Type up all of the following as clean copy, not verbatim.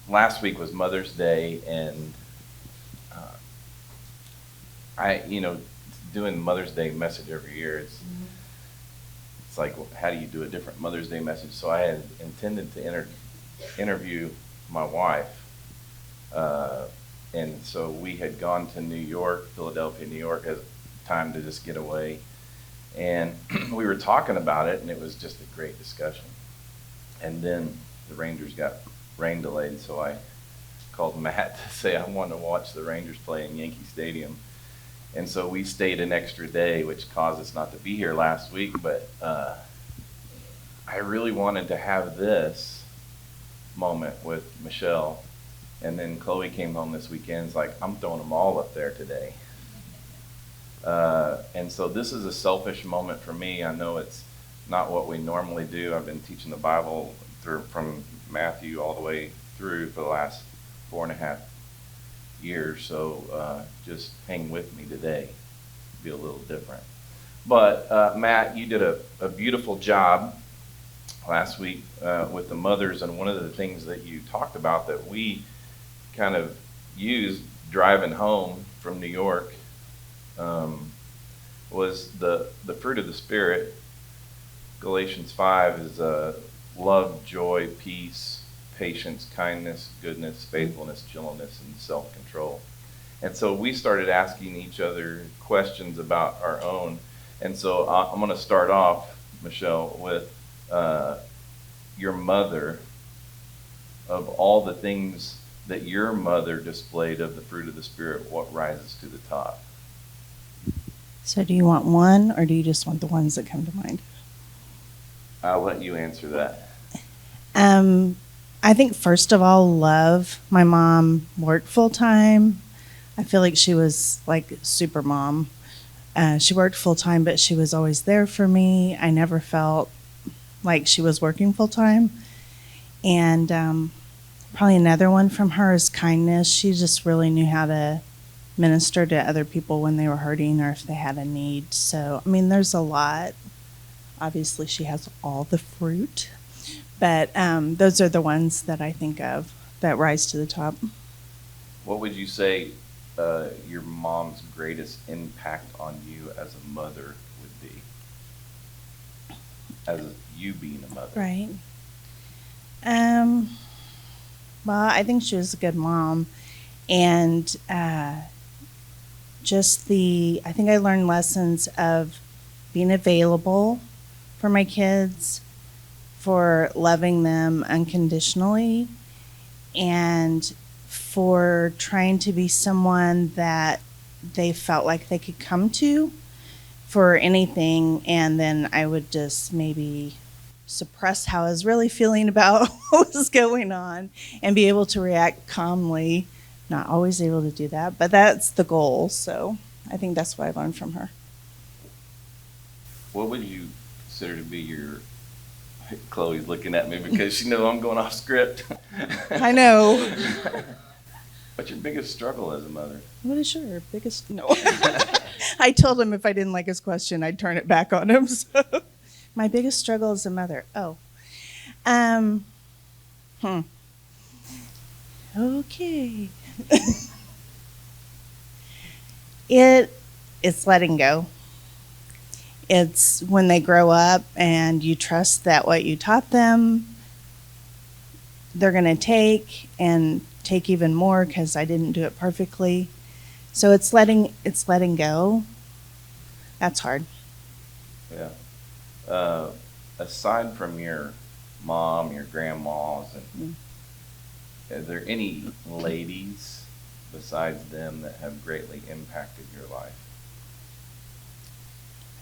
last week was Mother's Day, and uh, doing Mother's Day message every year, it's like, well, how do you do a different Mother's Day message? So I had intended to interview my wife, uh, and so we had gone to New York, Philadelphia, New York, as time to just get away, and we were talking about it, and it was just a great discussion. And then the Rangers got rain delayed, so I called Matt to say I wanted to watch the Rangers play in Yankee Stadium. And so we stayed an extra day, which caused us not to be here last week. But I really wanted to have this moment with Michelle. And then Chloe came home this weekend. It's like, I'm throwing them all up there today. And so this is a selfish moment for me. I know it's not what we normally do. I've been teaching the Bible from Matthew all the way through for the last 4.5 years. So just hang with me today. Be a little different. But Matt, you did a beautiful job last week with the mothers. And one of the things that you talked about that we kind of used driving home from New York was the fruit of the Spirit. Galatians 5 is love, joy, peace, patience, kindness, goodness, faithfulness, gentleness, and self-control. And so we started asking each other questions about our own. And so I'm going to start off, Michelle, with your mother. Of all the things that your mother displayed of the fruit of the Spirit, what rises to the top? So do you want one, or do you just want the ones that come to mind? I'll let you answer that. I think first of all, love. My mom worked full time. I feel like she was like super mom. She worked full time, but she was always there for me. I never felt like she was working full time. And probably another one from her is kindness. She just really knew how to minister to other people when they were hurting or if they had a need. So, I mean, there's a lot. Obviously, she has all the fruit. But those are the ones that I think of that rise to the top. What would you say your mom's greatest impact on you as a mother would be? As you being a mother. Right. Well, I think she was a good mom. And I think I learned lessons of being available for my kids, for loving them unconditionally, and for trying to be someone that they felt like they could come to for anything, and then I would just maybe suppress how I was really feeling about what was going on and be able to react calmly. Not always able to do that, but that's the goal. So I think that's what I learned from her. What would you consider to be your... Chloe's looking at me because she knows I'm going off script. I know. What's your biggest struggle as a mother? What is your biggest? No. I told him if I didn't like his question, I'd turn it back on him. So. My biggest struggle as a mother. Okay. It's letting go. It's when they grow up and you trust that what you taught them, they're going to take even more because I didn't do it perfectly. So it's letting go. That's hard. Yeah. Aside from your mom, your grandmas, and are there any ladies besides them that have greatly impacted your life?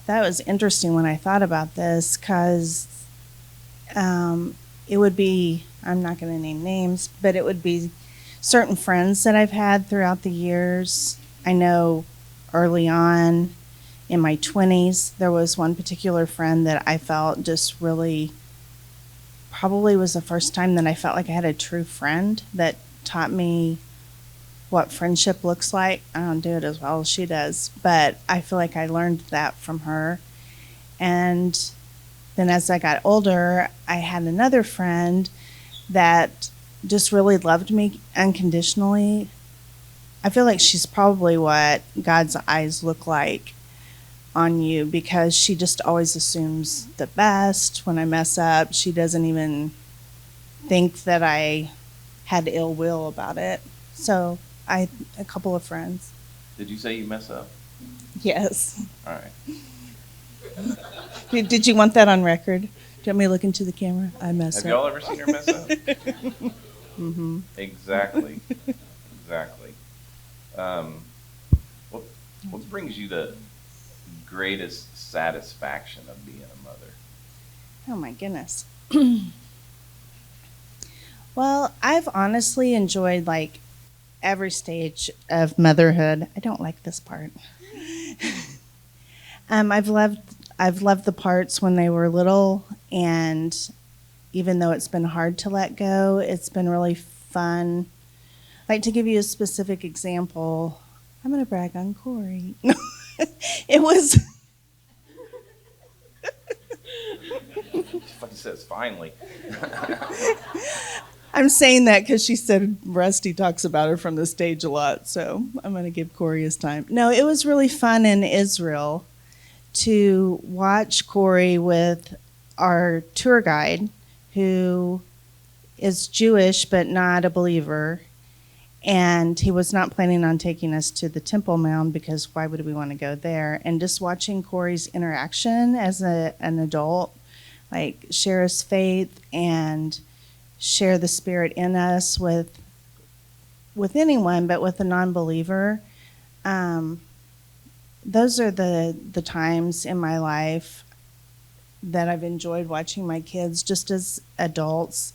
That was interesting when I thought about this because it would be, I'm not going to name names, but it would be certain friends that I've had throughout the years. I know early on in my 20s, there was one particular friend that I felt just really, probably was the first time that I felt like I had a true friend that taught me what friendship looks like. I don't do it as well as she does, but I feel like I learned that from her. And then as I got older, I had another friend that just really loved me unconditionally. I feel like she's probably what God's eyes look like on you, because she just always assumes the best. When I mess up, she doesn't even think that I had ill will about it. So a couple of friends. Did you say you mess up? Yes. All right. Did you want that on record? Do you want me to look into the camera? I mess Have up. y'all ever seen her mess up? Mm-hmm. Exactly. Exactly. Um, what brings you the greatest satisfaction of being a mother? Oh my goodness. Well, I've honestly enjoyed like every stage of motherhood. I don't like this part. I've loved the parts when they were little, and even though it's been hard to let go, it's been really fun. Like, to give you a specific example, I'm going to brag on Corey. It was She says finally. I'm saying that because she said Rusty talks about her from the stage a lot, so I'm going to give Corey his time. No, it was really fun in Israel to watch Corey with our tour guide, who is Jewish but not a believer, and he was not planning on taking us to the Temple Mount because why would we want to go there? And just watching Corey's interaction as an adult, like share his faith and share the Spirit in us with anyone, but with a non-believer. Those are the times in my life that I've enjoyed watching my kids just as adults,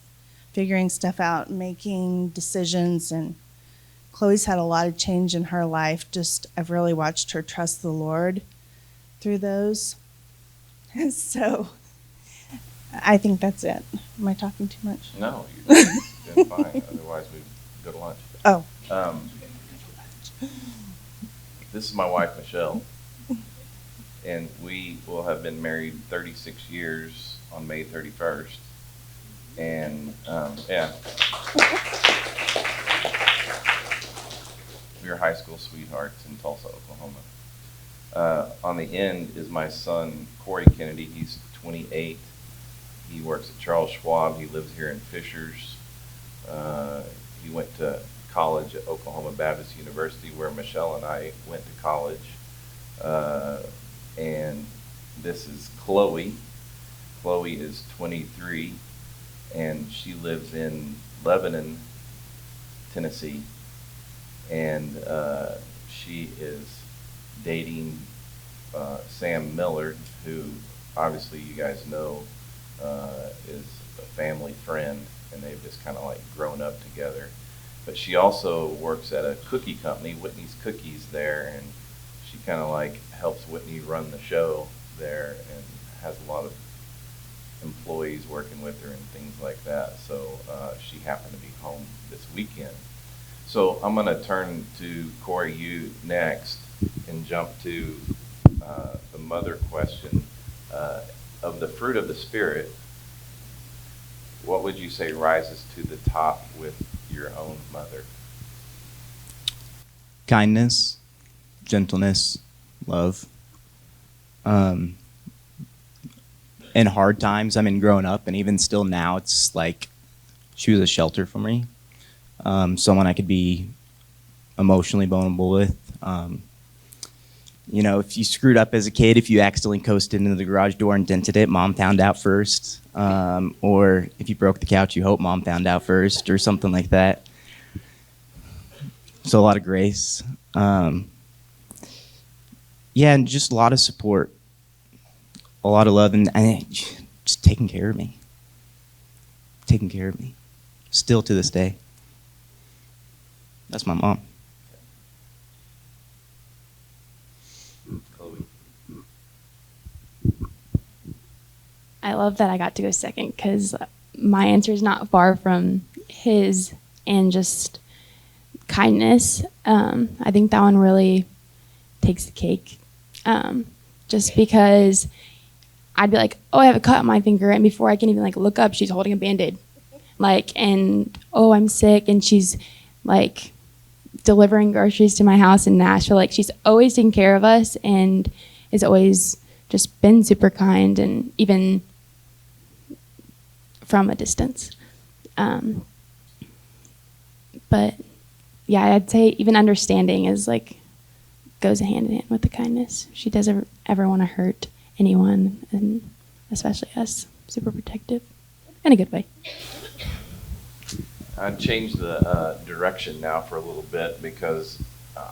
figuring stuff out, making decisions. And Chloe's had a lot of change in her life. Just I've really watched her trust the Lord through those. So I think that's it. Am I talking too much? No, you're doing fine. Otherwise, we'd go to lunch. Oh. This is my wife, Michelle, and we will have been married 36 years on May 31st. And, yeah. We were high school sweethearts in Tulsa, Oklahoma. On the end is my son, Corey Kennedy. He's 28. He works at Charles Schwab. He lives here in Fishers. He went to college at Oklahoma Baptist University, where Michelle and I went to college. And this is Chloe. Chloe is 23, and she lives in Lebanon, Tennessee. And she is dating Sam Millard, who obviously you guys know is a family friend, and they've just kind of like grown up together. But she also works at a cookie company, Whitney's Cookies, there, and she kind of like helps Whitney run the show there and has a lot of employees working with her and things like that. So she happened to be home this weekend. So I'm going to turn to Corey, you next, and jump to the mother question. Of the fruit of the Spirit, what would you say rises to the top with your own mother? Kindness, gentleness, love. In hard times, I mean, growing up, and even still now, it's like she was a shelter for me. Someone I could be emotionally vulnerable with. You know, if you screwed up as a kid, if you accidentally coasted into the garage door and dented it, mom found out first. Or if you broke the couch, you hope mom found out first, or something like that. So a lot of grace. Yeah, and just a lot of support. A lot of love, and just taking care of me. Taking care of me. Still to this day. That's my mom. Chloe. I love that I got to go second because my answer is not far from his, and just kindness. I think that one really takes the cake. Just because I'd be like, oh, I have a cut on my finger, and before I can even like look up, she's holding a Band-Aid. I'm like, and oh, I'm sick, and she's like delivering groceries to my house in Nashville. Like, she's always taken care of us and has always just been super kind, and even from a distance. But yeah, I'd say even understanding is like goes hand in hand with the kindness. She doesn't ever want to hurt anyone, and especially us. Super protective in a good way. I'd change the direction now for a little bit because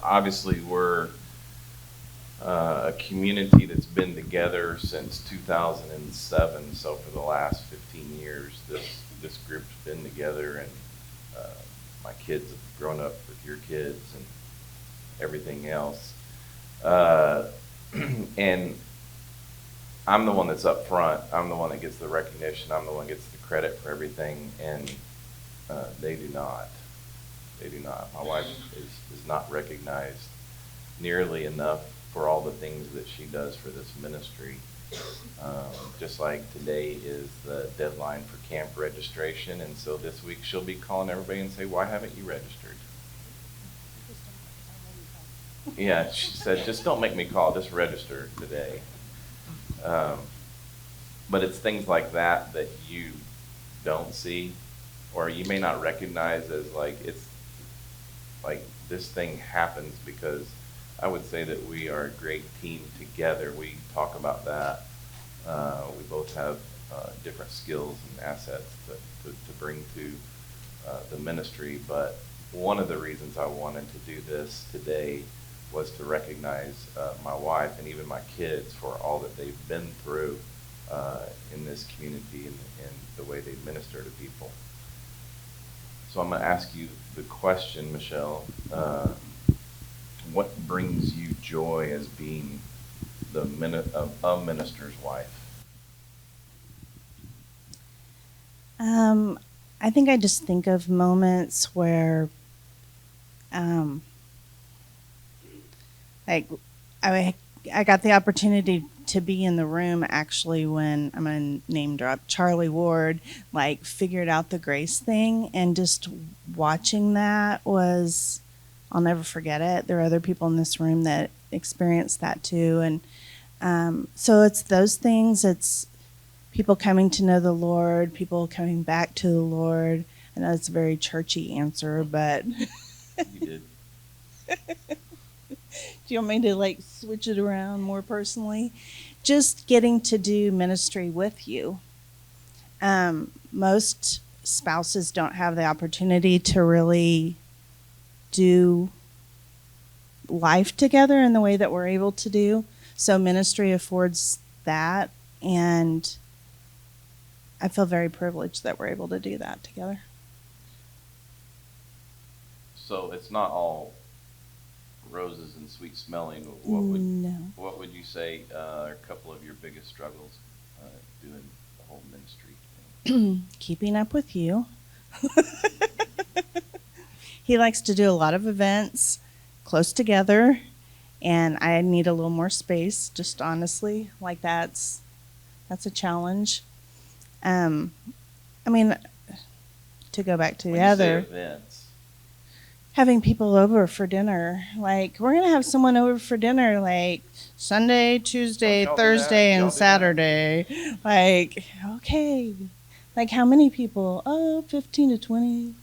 obviously we're a community that's been together since 2007. So for the last 15 years, this group's been together, and my kids have grown up with your kids and everything else. And I'm the one that's up front. I'm the one that gets the recognition. I'm the one that gets the credit for everything, and they do not. They do not. My wife is not recognized nearly enough for all the things that she does for this ministry. Just like today is the deadline for camp registration, and so this week she'll be calling everybody and say, "Why haven't you registered?" Yeah, she said, "Just don't make me call, just register today." But it's things like that that you don't see, or you may not recognize as like, it's like this thing happens because I would say that we are a great team together. We talk about that. We both have different skills and assets to bring to the ministry, but one of the reasons I wanted to do this today was to recognize my wife and even my kids for all that they've been through in this community and the way they minister to people. So I'm going to ask you the question, Michelle. What brings you joy as being a minister's wife? I think I just think of moments where, like, I got the opportunity to be in the room actually when, I'm going to name drop, Charlie Ward, like, figured out the grace thing, and just watching that was, I'll never forget it. There are other people in this room that experienced that too, and so it's those things. It's people coming to know the Lord, people coming back to the Lord. I know it's a very churchy answer, but You did. do you want me to like switch it around more personally? Just getting to do ministry with you. Most spouses don't have the opportunity to really do life together in the way that we're able to do. So ministry affords that, and I feel very privileged that we're able to do that together. So it's not all roses and sweet smelling. No. What would you say are a couple of your biggest struggles doing the whole ministry thing? Keeping up with you. He likes to do a lot of events close together, and I need a little more space, just honestly. Like, that's a challenge. I mean, to go back to the When you say other, events, having people over for dinner. Like, we're going to have someone over for dinner, like, Sunday, Tuesday, Don't y'all do that? Thursday, Y'all and do that? Saturday. Like, okay. Like, how many people? Oh, 15 to 20.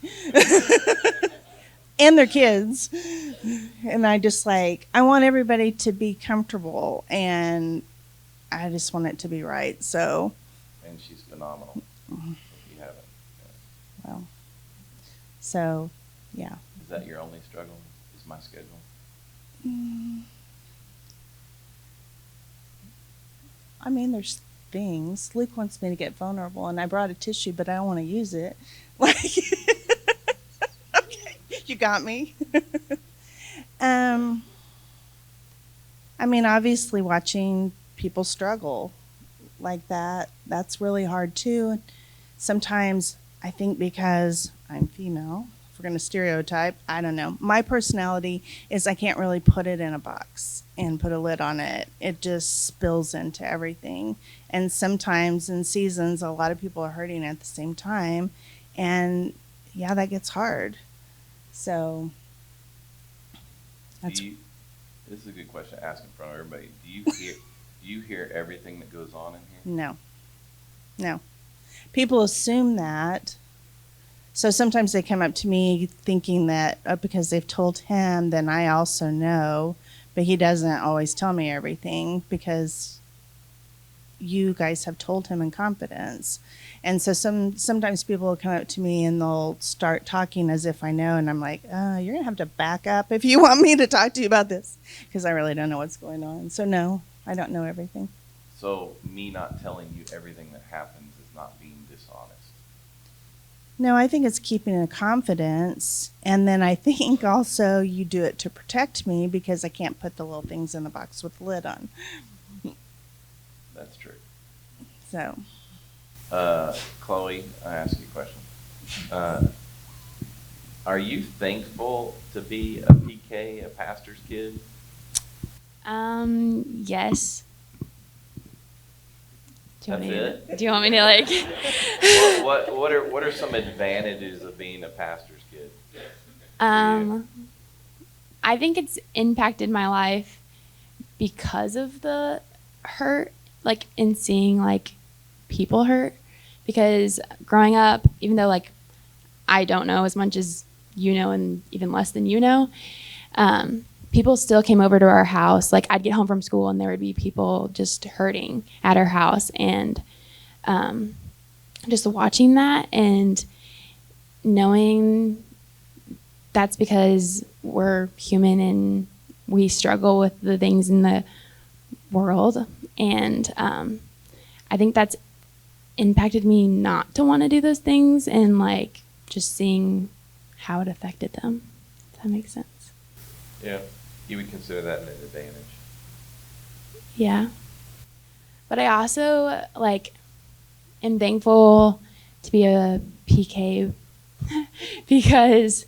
And their kids. And I just, like, I want everybody to be comfortable, and I just want it to be right. So, and she's phenomenal. If you haven't. Yeah. well, so, yeah. Is that your only struggle? Is my schedule? I mean, there's things. Luke wants me to get vulnerable, and I brought a tissue, but I don't want to use it. Like, okay, you got me. I mean, obviously, watching people struggle like that, that's really hard too. Sometimes I think because I'm female, if we're going to stereotype, I don't know. My personality is I can't really put it in a box and put a lid on it. It just spills into everything. And sometimes in seasons, a lot of people are hurting at the same time. And yeah, that gets hard. So that's This is a good question to ask in front of everybody. Do you hear everything that goes on in here? no, no. People assume that. So sometimes they come up to me thinking that because they've told him, then I also know. But he doesn't always tell me everything because you guys have told him in confidence. And so sometimes people will come up to me and they'll start talking as if I know, and I'm like, you're gonna have to back up if you want me to talk to you about this, because I really don't know what's going on. So no, I don't know everything. So me not telling you everything that happens is not being dishonest. No, I think it's keeping a confidence, and then I think also you do it to protect me because I can't put the little things in the box with the lid on. That's true. So Chloe, I ask you a question. Are you thankful to be a PK, a pastor's kid? Yes. Do you, That's want me it? to, do you want me to like? What are some advantages of being a pastor's kid? I think it's impacted my life because of the hurt, like in seeing like people hurt. Because growing up, even though like I don't know as much as you know and even less than you know, people still came over to our house. Like I'd get home from school and there would be people just hurting at our house, and just watching that and knowing that's because we're human and we struggle with the things in the world. And I think that's impacted me not to want to do those things, and like just seeing how it affected them. Does that make sense? Yeah, you would consider that an advantage. Yeah. But I also like am thankful to be a PK because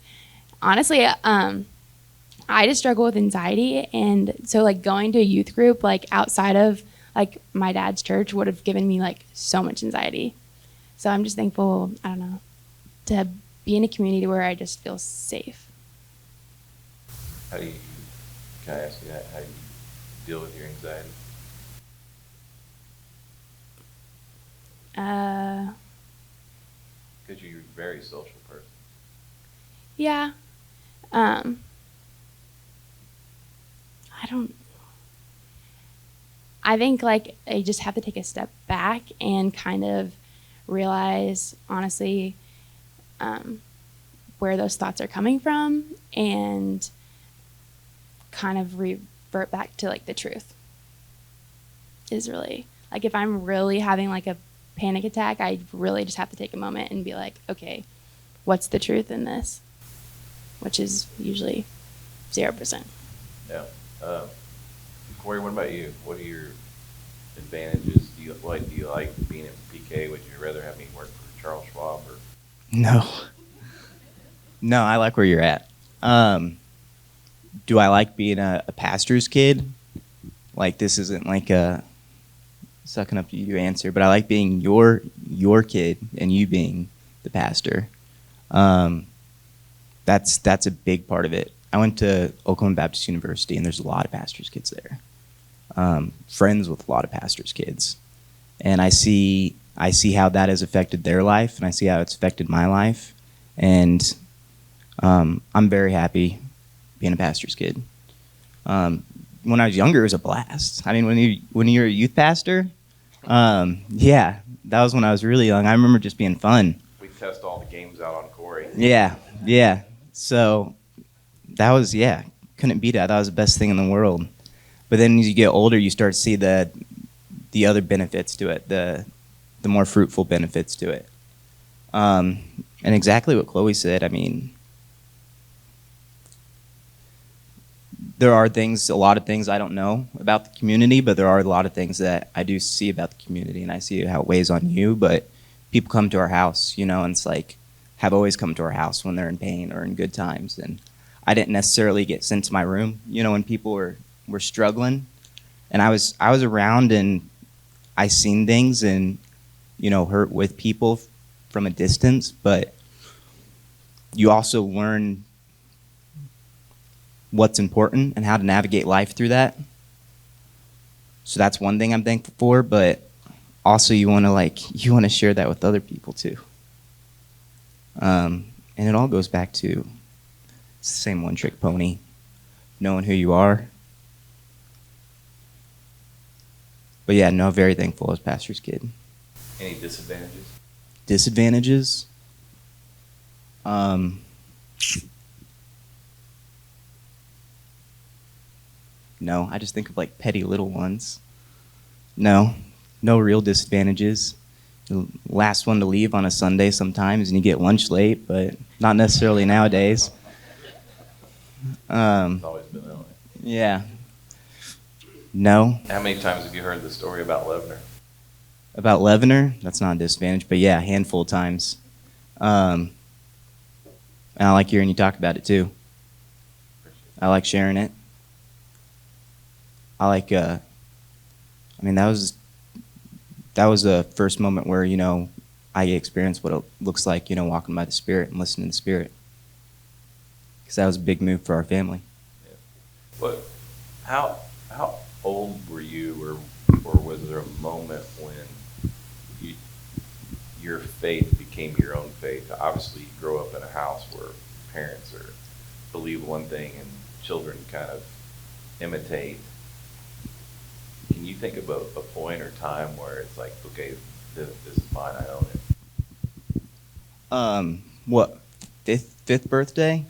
honestly, I just struggle with anxiety, and so like going to a youth group like outside of like my dad's church would have given me like so much anxiety. So I'm just thankful, I don't know, to be in a community where I just feel safe. Can I ask you that? How do you deal with your anxiety? Because you're a very social person. Yeah. I think like I just have to take a step back and kind of realize honestly where those thoughts are coming from, and kind of revert back to like the truth is really like if I'm really having like a panic attack, I really just have to take a moment and be like, okay, what's the truth in this? Which is usually 0%. Yeah. Corey, what about you? What are your advantages? Do you like being in PK? Would you rather have me work for Charles Schwab or? No. No, I like where you're at. Do I like being a pastor's kid? Like, this isn't like a sucking up to you answer, but I like being your kid and you being the pastor. That's a big part of it. I went to Oklahoma Baptist University, and there's a lot of pastors' kids there. Friends with a lot of pastors' kids, and I see how that has affected their life, and I see how it's affected my life, and I'm very happy being a pastor's kid. When I was younger, it was a blast. I mean, when you're a youth pastor, yeah, that was when I was really young. I remember just being fun. We test all the games out on Corey. Yeah. So that was, couldn't beat that. That was the best thing in the world. But then as you get older, you start to see the other benefits to it, the more fruitful benefits to it. And exactly what Chloe said. I mean, there are a lot of things I don't know about the community, but there are a lot of things that I do see about the community, and I see how it weighs on you. But people come to our house, and it's like, have always come to our house when they're in pain or in good times. And I didn't necessarily get sent to my room, when people were struggling. And I was around, and I seen things and, hurt with people from a distance, but you also learn what's important and how to navigate life through that. So that's one thing I'm thankful for, but also you want to share that with other people too. And it all goes back to it's the same one-trick pony, knowing who you are. But yeah, no, very thankful as pastor's kid. Any disadvantages? Disadvantages? No, I just think of like petty little ones. No real disadvantages. The last one to leave on a Sunday sometimes, and you get lunch late, but not necessarily nowadays. It's always been that way. Yeah. No. How many times have you heard the story about Levner? About Levener, that's not a disadvantage, but yeah, a handful of times. And I like hearing you talk about it too. I like sharing it. I like, that was the first moment where, I experienced what it looks like, walking by the Spirit and listening to the Spirit. Because that was a big move for our family. Yeah. What? How old were you, or was there a moment when your faith became your own faith? Obviously, you grow up in a house where parents believe one thing and children kind of imitate. Can you think of a point or time where it's like, okay, this is mine, I own it? What, fifth birthday?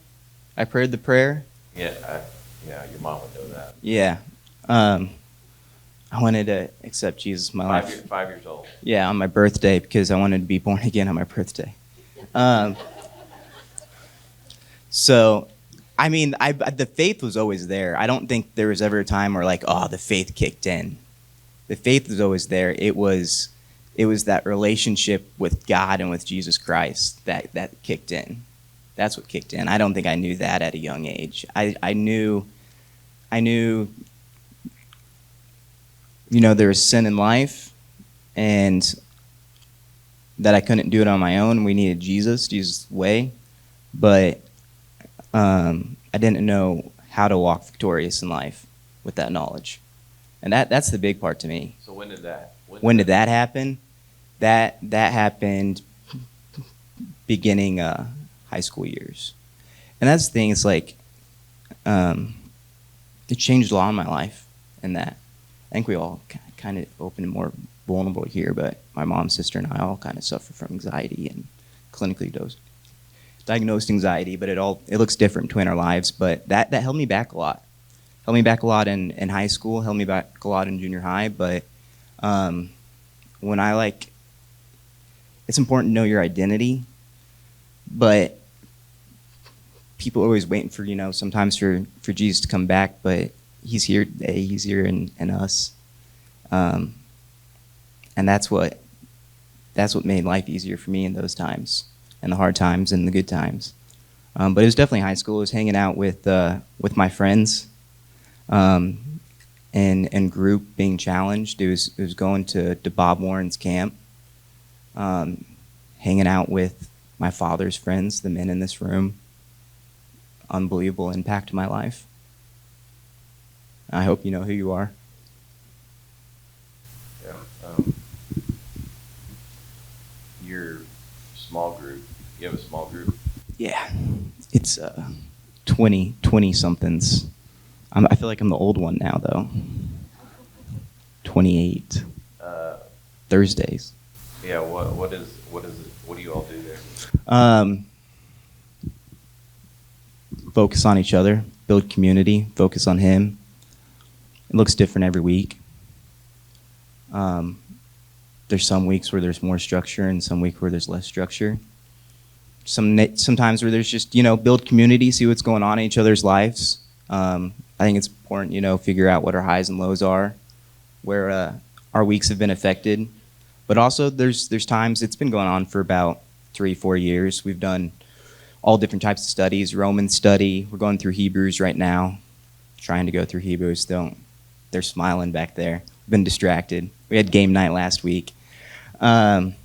I prayed the prayer. Yeah, your mom would know that. Yeah. I wanted to accept Jesus in my life. 5 years old. Yeah, on my birthday, because I wanted to be born again on my birthday. So, the faith was always there. I don't think there was ever a time where the faith kicked in. The faith was always there. It was that relationship with God and with Jesus Christ that kicked in. That's what kicked in. I don't think I knew that at a young age. I knew, there was sin in life, and that I couldn't do it on my own. We needed Jesus' way, but I didn't know how to walk victorious in life with that knowledge, and that's the big part to me. So when did that? When did that happen? That happened beginning high school years, and that's the thing. It's it changed a lot in my life, and that. I think we all kind of open and more vulnerable here, but my mom, sister, and I all kind of suffer from anxiety and clinically diagnosed anxiety, but it looks different between our lives. But that held me back a lot. Held me back a lot in high school, held me back a lot in junior high, but when it's important to know your identity, but people are always waiting for, sometimes for Jesus to come back, but He's here today. He's here in us, and that's what made life easier for me in those times, and the hard times and the good times. But it was definitely high school. It was hanging out with my friends, and group being challenged. It was going to Bob Warren's camp, hanging out with my father's friends, the men in this room. Unbelievable impact to my life. I hope you know who you are. Yeah. Your small group. You have a small group? Yeah. It's 20-somethings. I feel like I'm the old one now, though. 28. Thursdays. Yeah. What is it? What do you all do there? Focus on each other, build community, focus on Him. It looks different every week. There's some weeks where there's more structure and some weeks where there's less structure. Sometimes where there's just, build community, see what's going on in each other's lives. I think it's important, figure out what our highs and lows are, where our weeks have been affected. But also there's times, it's been going on for about 3-4 years. We've done all different types of studies, Roman study. We're going through Hebrews right now, trying to go through Hebrews. They're smiling back there. We've been distracted. We had game night last week. But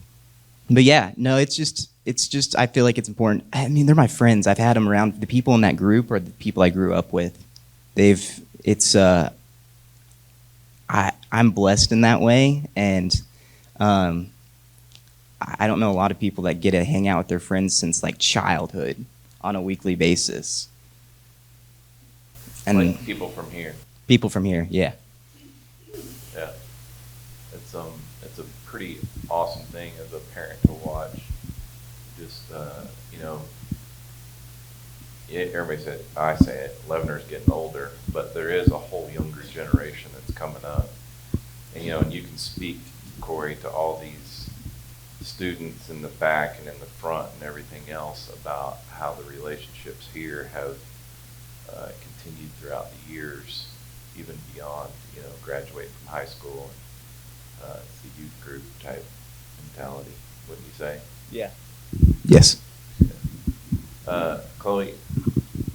yeah, no, it's just, it's just, I feel like it's important. I mean, they're my friends. I've had them around. The people in that group are the people I grew up with. I'm blessed in that way, and I don't know a lot of people that get to hang out with their friends since like childhood on a weekly basis. And like people from here. people from here, yeah. Yeah. It's a pretty awesome thing as a parent to watch. Just, you know, everybody said, I say it, Leavener's getting older, but there is a whole younger generation that's coming up. And, you know, and you can speak, Corey, to all these students in the back and in the front and everything else about how the relationships here have continued throughout the years, even beyond, you know, graduating from high school. And it's a youth group type mentality, wouldn't you say? Yeah. Yes. Chloe,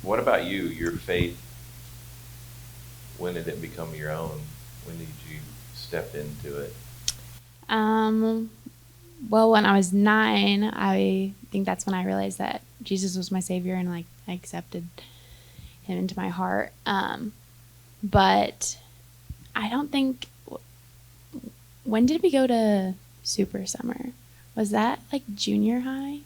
what about you? Your faith, when did it become your own? When did you step into it? Well, when I was 9, I think that's when I realized that Jesus was my Savior, and like I accepted Him into my heart. But I don't think. When did we go to Super Summer? Was that like junior high?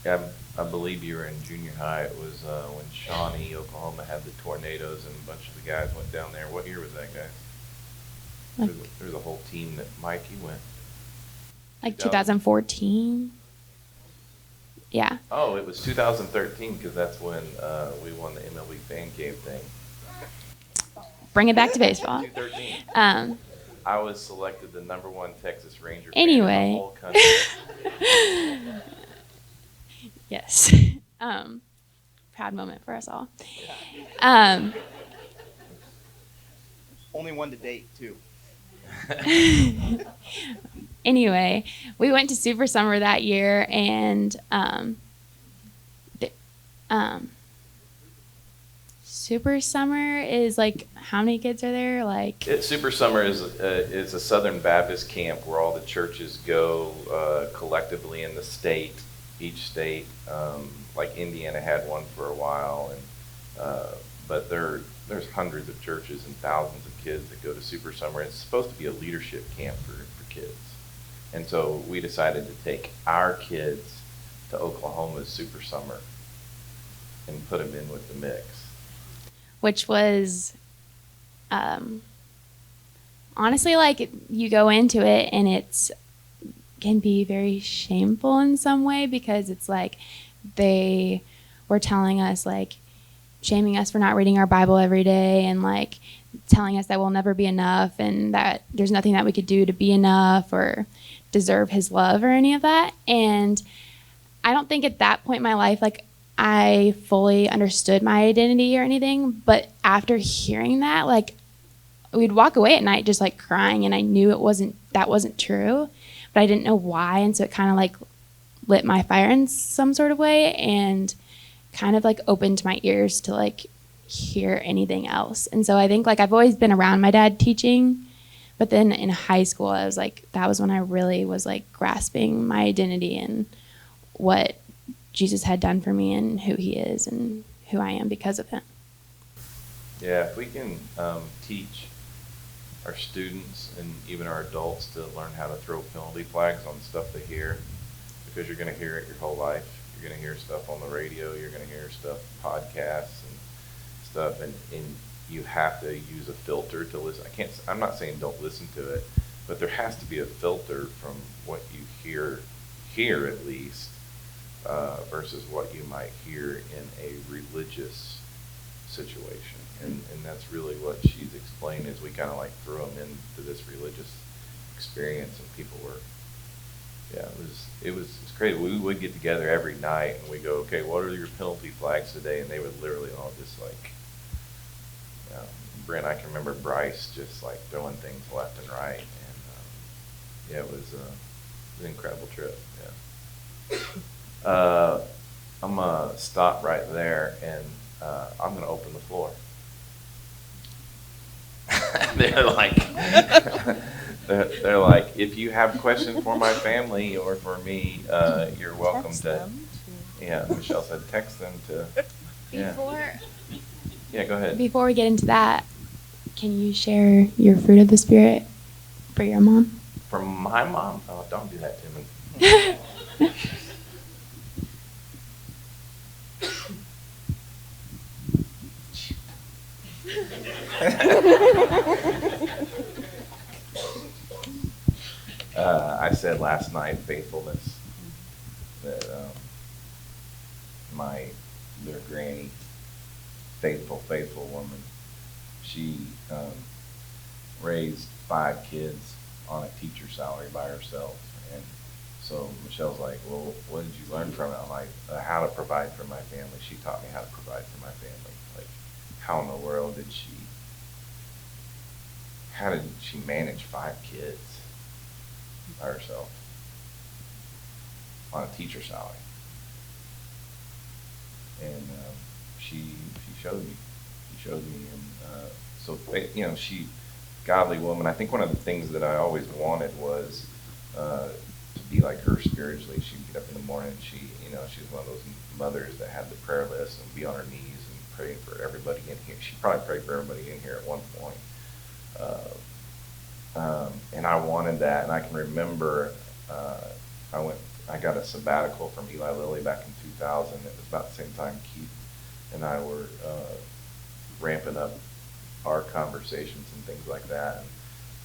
Yeah, I believe you were in junior high. It was when Shawnee, Oklahoma had the tornadoes and a bunch of the guys went down there. What year was that, guys? There's a whole team that Mikey went. Like 2014? Yeah. Oh, it was 2013 because that's when we won the MLB Fan Cave thing. Bring it back to baseball. 2013. I was selected the #1 Texas Ranger fan Anyway. in the whole country. Yes. Proud moment for us all. Only one to date, too. Anyway, we went to Super Summer that year, and Super Summer is like, how many kids are there? Like, Super Summer is a Southern Baptist camp where all the churches go collectively in the state, each state. Like Indiana had one for a while, and but there's hundreds of churches and thousands of kids that go to Super Summer. It's supposed to be a leadership camp for kids. And so we decided to take our kids to Oklahoma's Super Summer and put them in with the mix. which was honestly, like, you go into it and it's can be very shameful in some way, because it's like they were telling us, like, shaming us for not reading our Bible every day, and like telling us that we'll never be enough, and that there's nothing that we could do to be enough or deserve His love or any of that. And I don't think at that point in my life, like, I fully understood my identity or anything, but after hearing that, like, we'd walk away at night just like crying, and I knew that wasn't true, but I didn't know why. And so it kind of like lit my fire in some sort of way, and kind of like opened my ears to like hear anything else. And so I think, like, I've always been around my dad teaching, but then in high school, I was like, that was when I really was like grasping my identity and what Jesus had done for me and who He is and who I am because of Him. Yeah, if we can teach our students and even our adults to learn how to throw penalty flags on stuff they hear, because you're going to hear it your whole life. You're going to hear stuff on the radio. You're going to hear stuff, podcasts and stuff, and you have to use a filter to listen. I'm not saying don't listen to it, but there has to be a filter from what you hear at least, versus what you might hear in a religious situation. And that's really what she's explained, is we kind of like threw them into this religious experience, and people were, it was crazy. We would get together every night and we go, okay, what are your penalty flags today? And they would literally all just like, Brent, I can remember Bryce just like throwing things left and right. And it was an incredible trip. Yeah. I'm going to stop right there, and I'm going to open the floor. They're like, They're like, if you have questions for my family or for me, you're welcome Text to. them Yeah, Michelle said text them to. Yeah. Yeah, go ahead. Before we get into that, can you share your fruit of the spirit for your mom? From my mom? Oh, don't do that to me. I said last night faithfulness. That their granny, faithful woman, she raised 5 kids on a teacher salary by herself. And so Michelle's like, well, what did you learn from it? I'm like, how to provide for my family. She taught me how to provide for my family. Like, how in the world how did she manage 5 kids by herself on a teacher salary? And she showed me. She showed me, and so godly woman. I think one of the things that I always wanted was to be like her spiritually. She'd get up in the morning. And she's one of those mothers that had the prayer list and be on her knees and pray for everybody in here. She probably prayed for everybody in here at one point. And I wanted that, and I can remember I got a sabbatical from Eli Lilly back in 2000. It was about the same time Keith and I were ramping up our conversations and things like that. And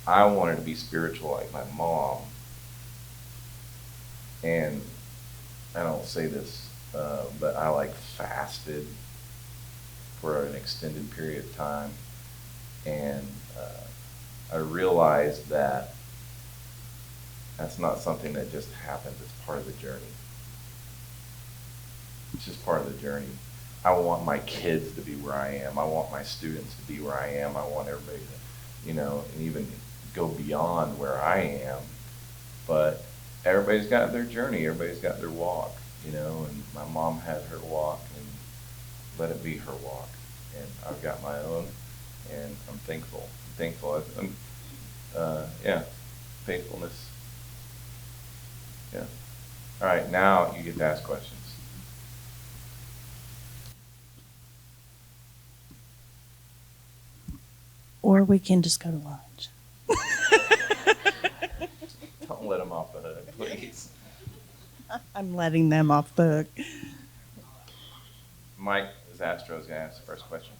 I wanted to be spiritual like my mom. And I don't say this, but I fasted for an extended period of time. And I realized that that's not something that just happens. It's part of the journey. It's just part of the journey. I want my kids to be where I am. I want my students to be where I am. I want everybody to, and even go beyond where I am. But everybody's got their journey. Everybody's got their walk, and my mom had her walk, and let it be her walk. And I've got my own, and I'm thankful. Faithfulness. Yeah. All right, now you get to ask questions. Or we can just go to lunch. Don't let them off the hook, please. I'm letting them off the hook. Mike Zastro's going to ask the first question.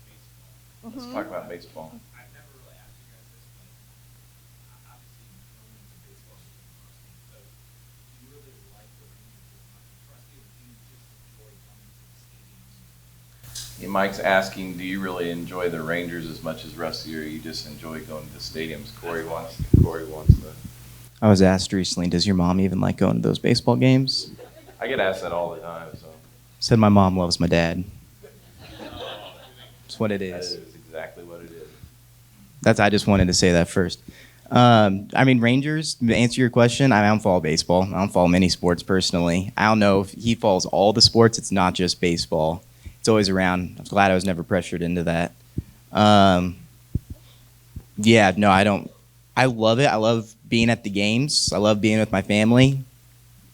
Let's talk about baseball. I've never really asked you guys this, but obviously no one's a baseball team. So do you really like the Rangers as much as Rusty, or do you just enjoy coming to the stadiums? Yeah, Mike's asking, do you really enjoy the Rangers as much as Rusty, or you just enjoy going to the stadiums? Corey wants the. I was asked recently, does your mom even like going to those baseball games? I get asked that all the time. So. Said my mom loves my dad. That's what it That is. is exactly what it is. I just wanted to say that first. Rangers, to answer your question, I don't follow baseball. I don't follow many sports personally. I don't know if he follows all the sports. It's not just baseball. It's always around. I'm glad I was never pressured into that. I don't. I love it. I love being at the games. I love being with my family.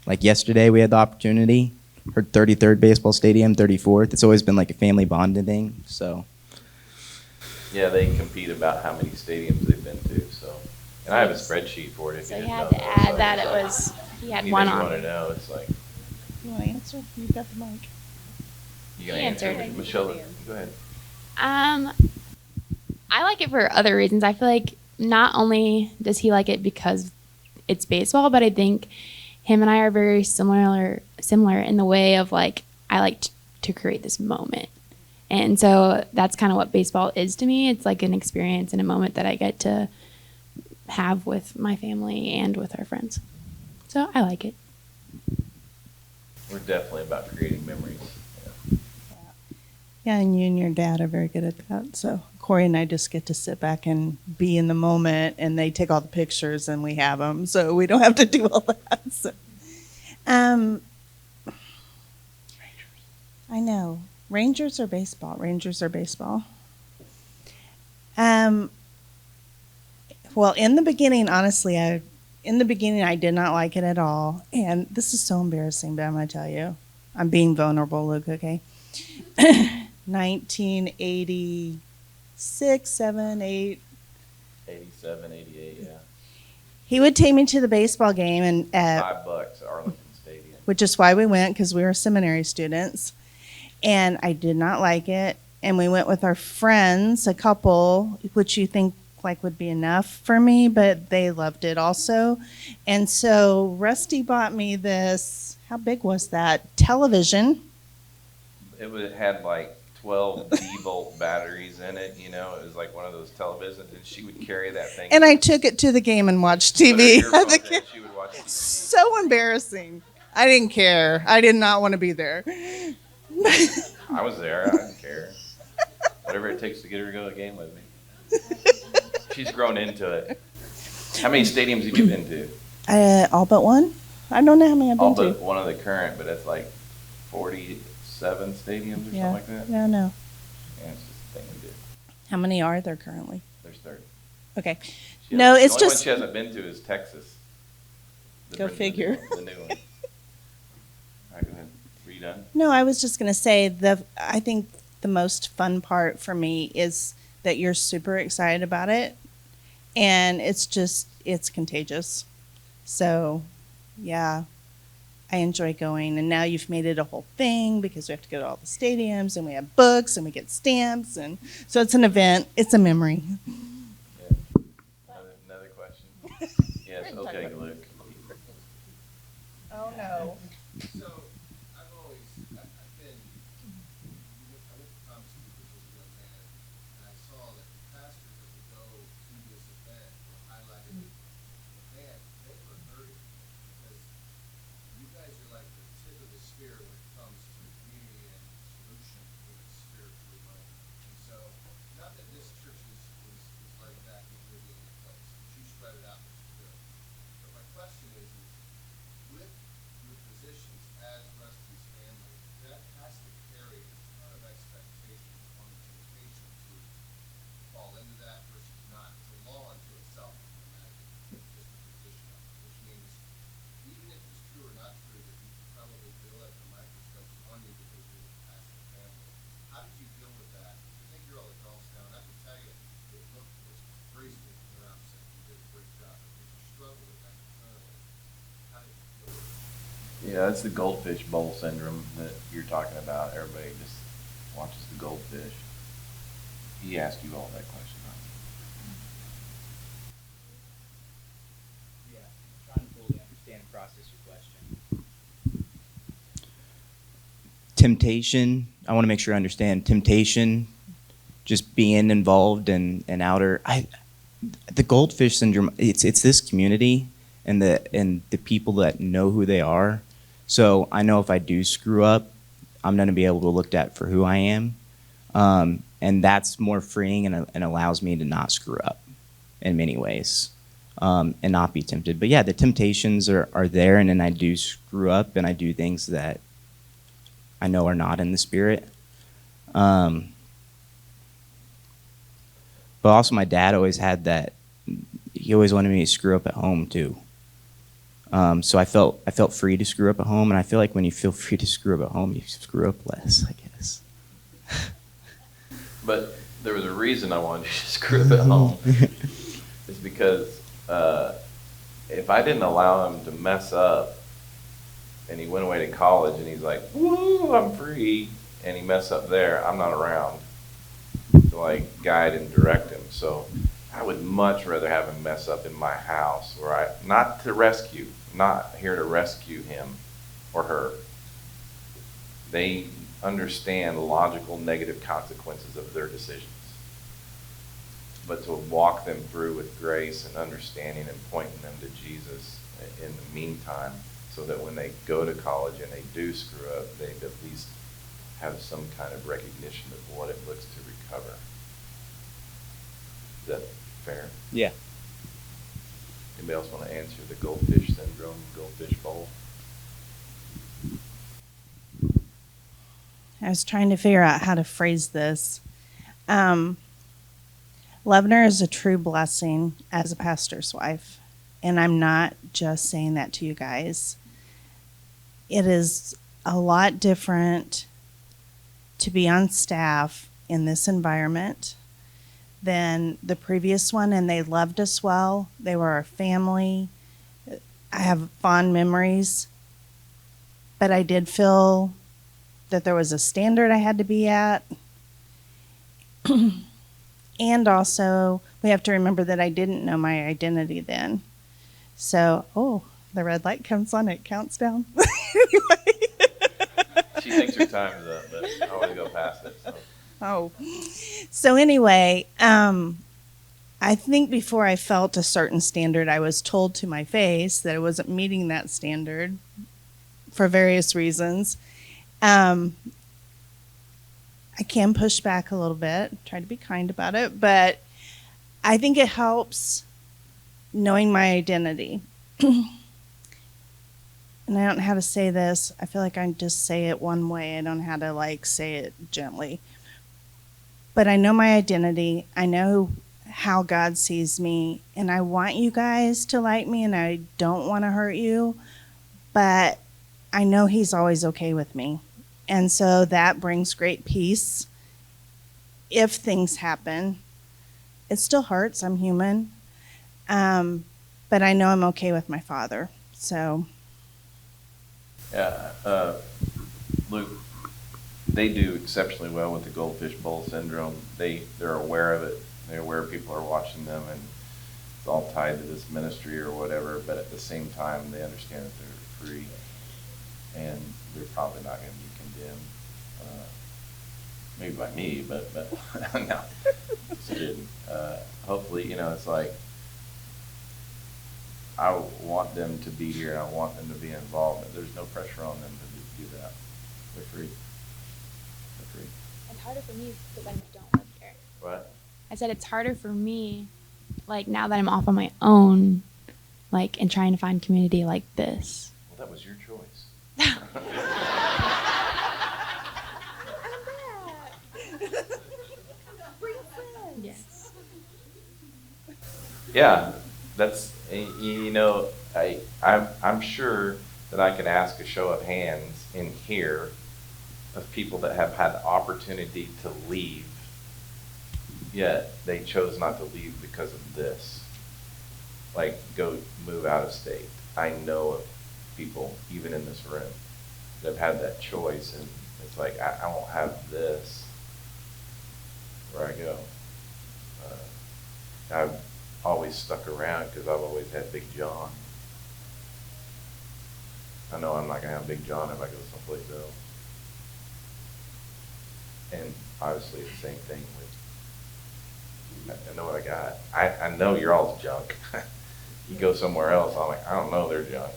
Like yesterday, we had the opportunity. Her 33rd baseball stadium, 34th. It's always been like a family bonding thing. So. Yeah, they compete about how many stadiums they've been to. So, and I have a spreadsheet for it. If So you you didn't had know to add that he had one You on. want to know? It's like You want to answer? You've got the mic. you gonna He answer? answered. Michelle, go ahead. I like it for other reasons. I feel like not only does he like it because it's baseball, but I think him and I are very similar in the way of I like to create this moment. And so that's kind of what baseball is to me. It's like an experience and a moment that I get to have with my family and with our friends. So I like it. We're definitely about creating memories. Yeah. Yeah, and you and your dad are very good at that. So Corey and I just get to sit back and be in the moment, and they take all the pictures, and we have them, so we don't have to do all that. So, I know. Rangers or baseball? Rangers or baseball? What Well, in the beginning, honestly, I did not like it at all. And this is so embarrassing, but I'm going to tell you. I'm being vulnerable, Luke, okay? 1986, 7, 8. 87, 88, yeah. He would take me to the baseball game, and $5, Arlington Stadium. which is why we went, because we were seminary students. And I did not like it. And we went with our friends, a couple, which you think like would be enough for me, but they loved it also. And so Rusty bought me this, how big was that? Television. It had like 12 D-volt batteries in it, you know. It was like one of those televisions, and she would carry that thing. And I took it to the game and watched Put her TV. earphones in, and she would watch TV. So embarrassing. I didn't care. I did not want to be there. I was there. I didn't care. Whatever it takes to get her to go to the game with me. She's grown into it. How many stadiums have you been to? All but one. I don't know how many I've All been but one of the current, but it's like 47 stadiums or to. Yeah. something like that. Yeah, no. Yeah, it's just a thing we do. How many are there currently? There's 30. Okay. She No, hasn't- it's the only just- one she hasn't been to is Texas. Go figure. The new one. All right, go ahead. Were you done? No, I was just going to say I think the most fun part for me is that you're super excited about it, and it's contagious. So, yeah, I enjoy going, and now you've made it a whole thing because we have to go to all the stadiums, and we have books, and we get stamps, and so it's an event. It's a memory. Yeah. Another question? Yes, okay, Luke. Oh no. So, I've always, I've been, I went to Thomas Cooper's as a young man, and I saw that the pastors that would go to this event were highlighted, man, they were hurting, because you guys are like the tip of the spear when it comes to community and solution when it's spiritually minded. And so, not that this church is like that completely in place, but you spread it out, which is good. But my question is with your positions as Rusty's family, that has to carry a ton of expectation on the temptation to fall into that versus not. It's a law unto itself, I can imagine, just the position of it, which means even if it's true or not true, that you probably feel like the microscope's on you because you're the pastor family. How did you deal with that? I think you're all adults now, and I can tell you, it was crazy around saying you did a great job, but did you struggle with that internally? How did you deal with it? Yeah, that's the goldfish bowl syndrome that you're talking about. Everybody just watches the goldfish. He asked you all that question. Yeah, I'm trying to fully understand and process your question. Temptation, I want to make sure I understand. Temptation, just being involved in the goldfish syndrome, it's this community and the people that know who they are. So I know if I do screw up, I'm going to be able to look at for who I am. And that's more freeing and allows me to not screw up in many ways, and not be tempted. But yeah, the temptations are there, and then I do screw up and I do things that I know are not in the spirit. But also my dad always had that, he always wanted me to screw up at home too. So I felt free to screw up at home, and I feel like when you feel free to screw up at home, you screw up less, I guess. But there was a reason I wanted you to screw up at home. It's because if I didn't allow him to mess up, and he went away to college, and he's like, "Woo, I'm free," and he messed up there, I'm not around to like guide and direct him. So I would much rather have him mess up in my house, where not here to rescue him or her. They understand logical negative consequences of their decisions. But to walk them through with grace and understanding and pointing them to Jesus in the meantime, so that when they go to college and they do screw up, they at least have some kind of recognition of what it looks to recover. Is that fair? Yeah. Anybody else want to answer the goldfish syndrome, goldfish bowl? I was trying to figure out how to phrase this. Levner is a true blessing as a pastor's wife. And I'm not just saying that to you guys. It is a lot different to be on staff in this environment than the previous one, and they loved us well. They were our family. I have fond memories, but I did feel that there was a standard I had to be at. And also, we have to remember that I didn't know my identity then. So, oh, the red light comes on, it counts down. She thinks her time is up, but I always go past it. So. Oh. So anyway, I think before I felt a certain standard, I was told to my face that I wasn't meeting that standard for various reasons. I can push back a little bit, try to be kind about it, but I think it helps knowing my identity. And I don't know how to say this. I feel like I just say it one way. I don't know how to like say it gently. But I know my identity. I know how God sees me. And I want you guys to like me, and I don't want to hurt you. But I know He's always okay with me. And so that brings great peace if things happen. It still hurts. I'm human. But I know I'm okay with my Father. So. Yeah, Luke, they do exceptionally well with the goldfish bowl syndrome. They're aware of it. They're aware people are watching them, and it's all tied to this ministry or whatever. But at the same time, they understand that they're free, and they're probably not going to be condemned. Maybe by me, but no, just kidding. Hopefully, it's like I want them to be here. I want them to be involved. But there's no pressure on them to do that. They're free. They're free. It's harder for me because I don't live here. What? I said it's harder for me, like now that I'm off on my own, like and trying to find community like this. Well, that was your choice. Yes. Yeah, that's I'm sure that I could ask a show of hands in here of people that have had the opportunity to leave, yet they chose not to leave because of this. Like, go move out of state. I know of people, even in this room, that have had that choice, and it's like, I won't have this where I go. I've always stuck around because I've always had Big John. I know I'm not going to have Big John if I go someplace else. And obviously the same thing with, I know what I got. I know you're all junk. You go somewhere else, I'm like, I don't know their junk.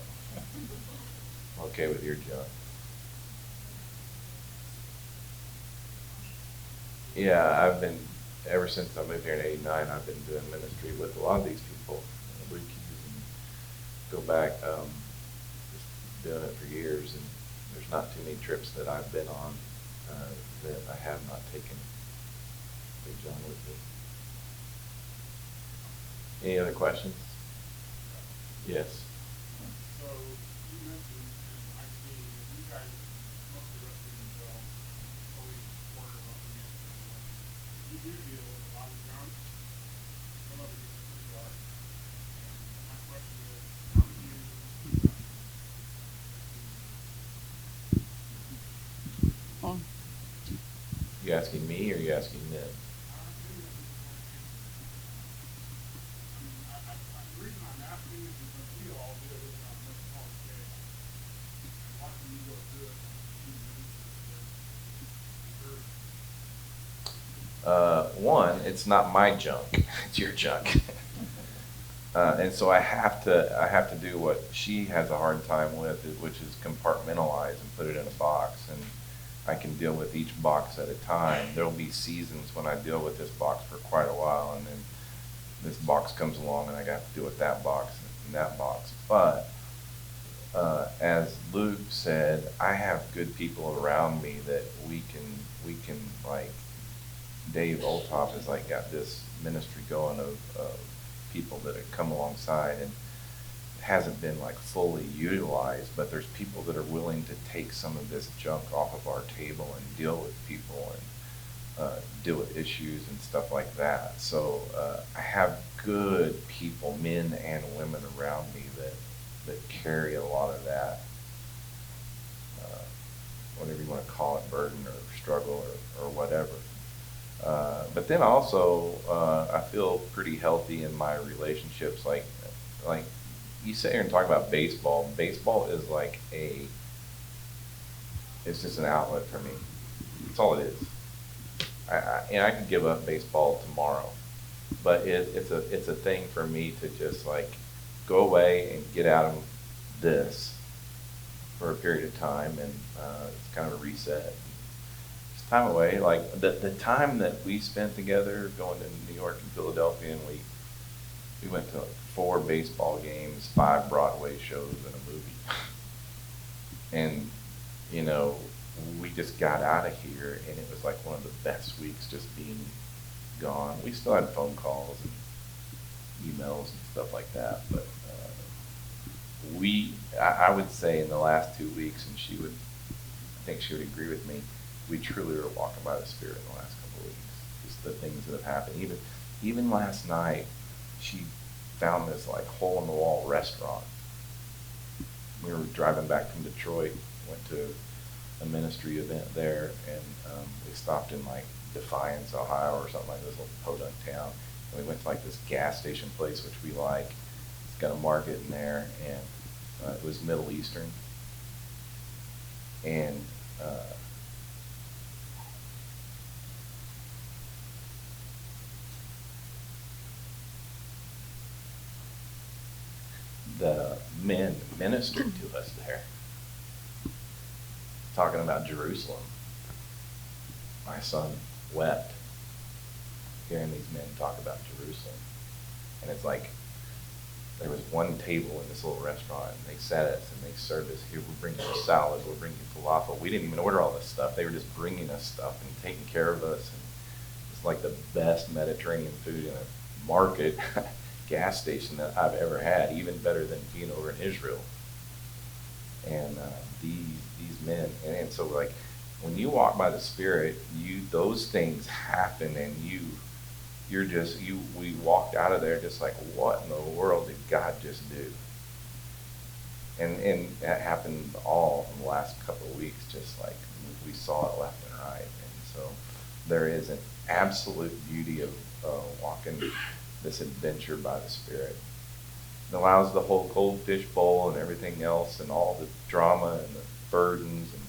I'm okay with your junk. Yeah, I've been, ever since I moved here in '89, I've been doing ministry with a lot of these people. We can go back, just doing it for years, and there's not too many trips that I've been on that I have not taken Big John with me. Any other questions? Yes. So you mentioned, and I see you guys mostly rescue themselves, fully order up against everyone. You do deal with a lot of junk. Some of it gets pretty dark. And my question is, how do you You asking me or you asking them? The reason I'm asking is because we all do it on a much smaller scale. And watching you go through it on a team One, it's not my junk; it's your junk. And so I have to do what she has a hard time with, which is compartmentalize and put it in a box. And I can deal with each box at a time. There'll be seasons when I deal with this box for quite a while, and then this box comes along and I got to deal with that box and that box. But as Luke said, I have good people around me that we can like Dave Olthoff has like got this ministry going of people that have come alongside, and it hasn't been like fully utilized, but there's people that are willing to take some of this junk off of our table and deal with people and deal with issues and stuff like that. So I have good people, men and women around me that carry a lot of that, whatever you want to call it, burden or struggle or whatever. But then also, I feel pretty healthy in my relationships. Like you sit here and talk about baseball. Baseball is like it's just an outlet for me. That's all it is. And I could give up baseball tomorrow, but it's a thing for me to just like go away and get out of this for a period of time, and it's kind of a reset. It's time away. Like the time that we spent together going to New York and Philadelphia, and we went to like 4 baseball games, 5 Broadway shows, and a movie. And you know, we just got out of here, and it was like one of the best weeks just being gone. We still had phone calls and emails and stuff like that, but I would say in the last 2 weeks, and I think she would agree with me, we truly were walking by the Spirit in the last couple of weeks. Just the things that have happened. Even last night, she found this like hole in the wall restaurant. We were driving back from Detroit, went to a ministry event there, and we stopped in like Defiance, Ohio, or something like this little podunk town. And we went to like this gas station place, which we like. It's got a market in there, and it was Middle Eastern. And the men ministered to us there, talking about Jerusalem. My son wept hearing these men talk about Jerusalem. And it's like there was one table in this little restaurant, and they sat us and they served us. Here, we'll bring you salad, we'll bring you falafel. We didn't even order all this stuff. They were just bringing us stuff and taking care of us. And it's like the best Mediterranean food in a market gas station that I've ever had, even better than being over in Israel. And these men, and so like when you walk by the Spirit, those things happen, and we walked out of there just like, what in the world did God just do? And that happened all in the last couple of weeks, just like we saw it left and right. And so there is an absolute beauty of walking this adventure by the Spirit. It allows the whole goldfish bowl and everything else, and all the drama and the burdens and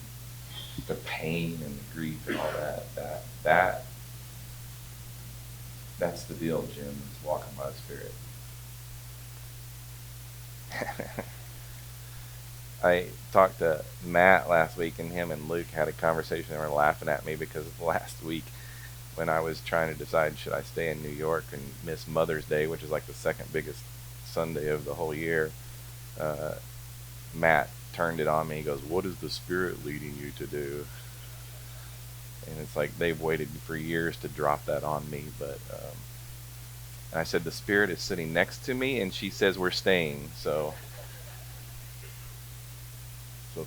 the pain and the grief and all that's the deal, Jim, is walking by the Spirit. I talked to Matt last week, and him and Luke had a conversation. They were laughing at me because last week when I was trying to decide should I stay in New York and miss Mother's Day, which is like the second biggest Sunday of the whole year, Matt turned it on me. He goes, "What is the Spirit leading you to do?" And it's like they've waited for years to drop that on me, but and I said the Spirit is sitting next to me, and she says we're staying. So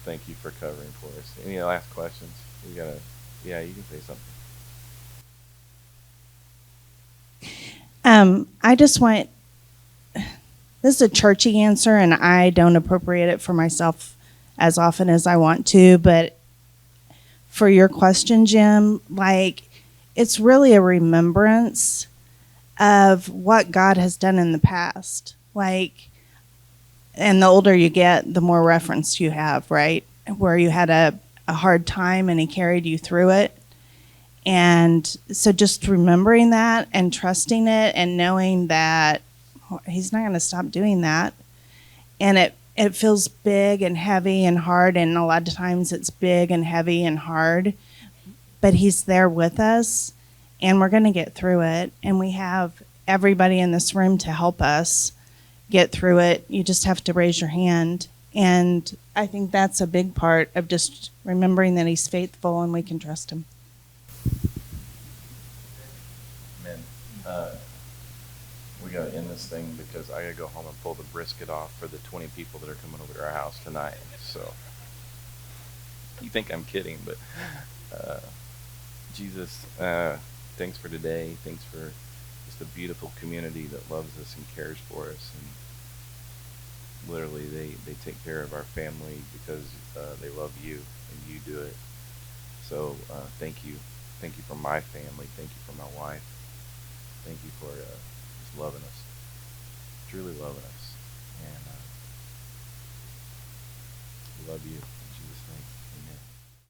thank you for covering for us. Any last questions? Yeah, you can say something. I just want, this is a churchy answer, and I don't appropriate it for myself as often as I want to, but for your question, Jim, like, it's really a remembrance of what God has done in the past. Like, and the older you get, the more reference you have, right? Where you had a hard time and he carried you through it. And so just remembering that and trusting it and knowing that he's not going to stop doing that. And it feels big and heavy and hard, and a lot of times it's big and heavy and hard, but he's there with us, and we're going to get through it. And we have everybody in this room to help us get through it. You just have to raise your hand. And I think that's a big part of just remembering that he's faithful and we can trust him. We gotta end this thing because I gotta go home and pull the brisket off for the 20 people that are coming over to our house tonight. So you think I'm kidding, but Jesus, thanks for today. Thanks for just a beautiful community that loves us and cares for us. And literally, they take care of our family because they love you and you do it. So thank you. Thank you for my family. Thank you for my wife. Thank you for just loving us, truly loving us. And we love you.